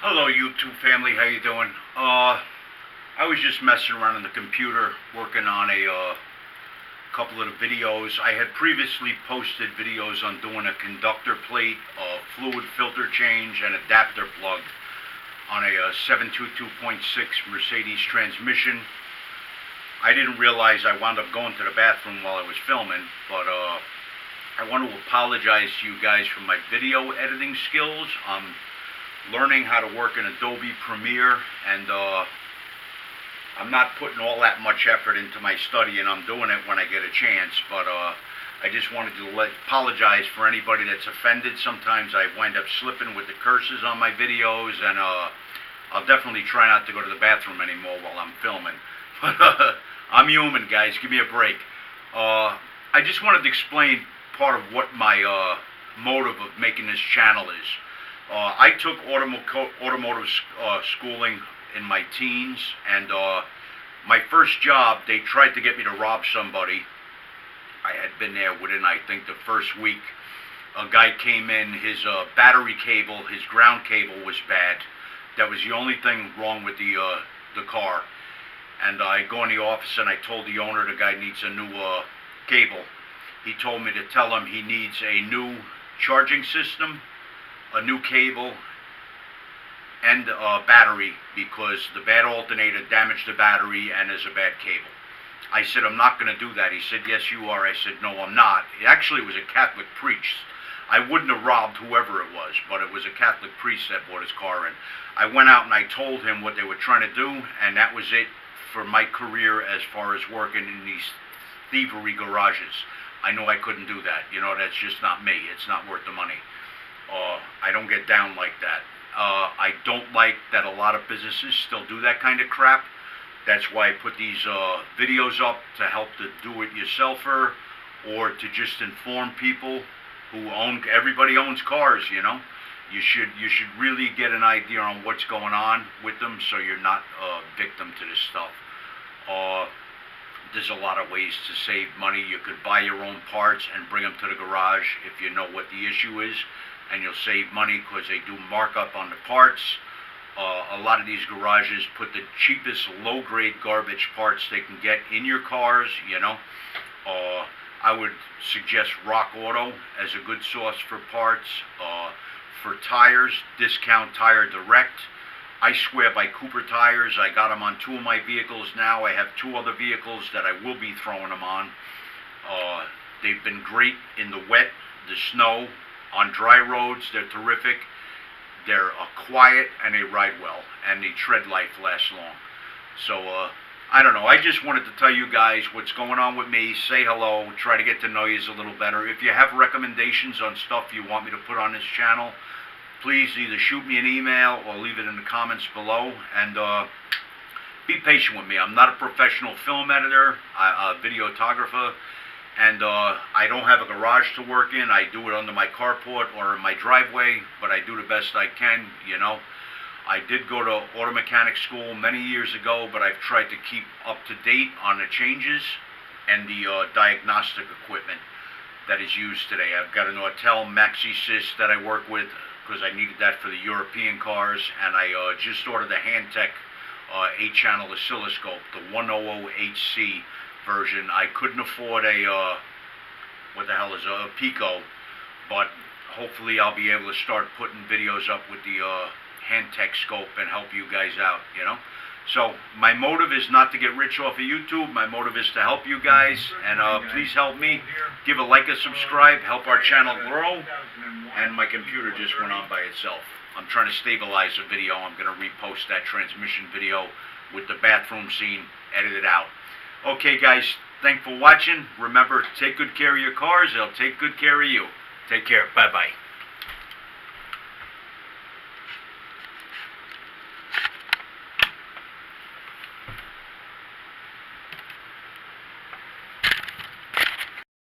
Hello YouTube family, how you doing? I was just messing around on the computer working on a couple of the videos. I had previously posted videos on doing a conductor plate, fluid filter change, and adapter plug on a 722.6 Mercedes transmission. I didn't realize I wound up going to the bathroom while I was filming, but I want to apologize to you guys for my video editing skills. I'm learning how to work in Adobe Premiere, and I'm not putting all that much effort into my study, and I'm doing it when I get a chance, but I just wanted to apologize for anybody that's offended. Sometimes I wind up slipping with the curses on my videos, and I'll definitely try not to go to the bathroom anymore while I'm filming. But I'm human, guys. Give me a break. I just wanted to explain part of what my motive of making this channel is. I took automotive schooling in my teens, and my first job, they tried to get me to rob somebody. I had been there within, I think, the first week. A guy came in, his battery cable, his ground cable was bad. That was the only thing wrong with the car. And I go in the office and I told the owner the guy needs a new cable. He told me to tell him he needs a new charging system, a new cable, and a battery, because the bad alternator damaged the battery and is a bad cable. I said, I'm not going to do that. He said, yes, you are. I said, no, I'm not. Actually, it was a Catholic priest. I wouldn't have robbed whoever it was, but it was a Catholic priest that bought his car in. I went out and I told him what they were trying to do, and that was it for my career as far as working in these thievery garages. I know I couldn't do that. You know, that's just not me. It's not worth the money. I don't get down like that. I don't like that a lot of businesses still do that kind of crap. That's why I put these videos up, to help the do-it-yourselfer, or to just inform people who own. Everybody owns cars, you know. You should really get an idea on what's going on with them, so you're not a victim to this stuff. There's a lot of ways to save money. You could buy your own parts and bring them to the garage if you know what the issue is, and you'll save money because they do markup on the parts. A lot of these garages put the cheapest low-grade garbage parts they can get in your cars, you know. I would suggest Rock Auto as a good source for parts. For tires, Discount Tire Direct. I swear by Cooper tires. I got them on 2 of my vehicles now. I have 2 other vehicles that I will be throwing them on. They've been great in the wet, the snow, on dry roads. They're terrific. They're quiet, and they ride well, and the tread life lasts long. So, I don't know. I just wanted to tell you guys what's going on with me, say hello, try to get to know you a little better. If you have recommendations on stuff you want me to put on this channel, please either shoot me an email or leave it in the comments below, and be patient with me. I'm not a professional film editor, a videographer, and I don't have a garage to work in. I do it under my carport or in my driveway, but I do the best I can, you know. I did go to auto mechanic school many years ago, but I've tried to keep up to date on the changes and the diagnostic equipment that is used today. I've got an Autel MaxiSys that I work with because I needed that for the European cars, and I just ordered the Handtech 8-channel oscilloscope, the 100HC version. I couldn't afford a, what the hell is a Pico, but hopefully I'll be able to start putting videos up with the Handtech scope and help you guys out, you know. So my motive is not to get rich off of YouTube. My motive is to help you guys, and please help me. Give a like and subscribe, help our channel grow. And my computer just went on by itself. I'm trying to stabilize the video. I'm going to repost that transmission video with the bathroom scene edited out. Okay guys, thanks for watching. Remember, take good care of your cars. They'll take good care of you. Take care. Bye-bye.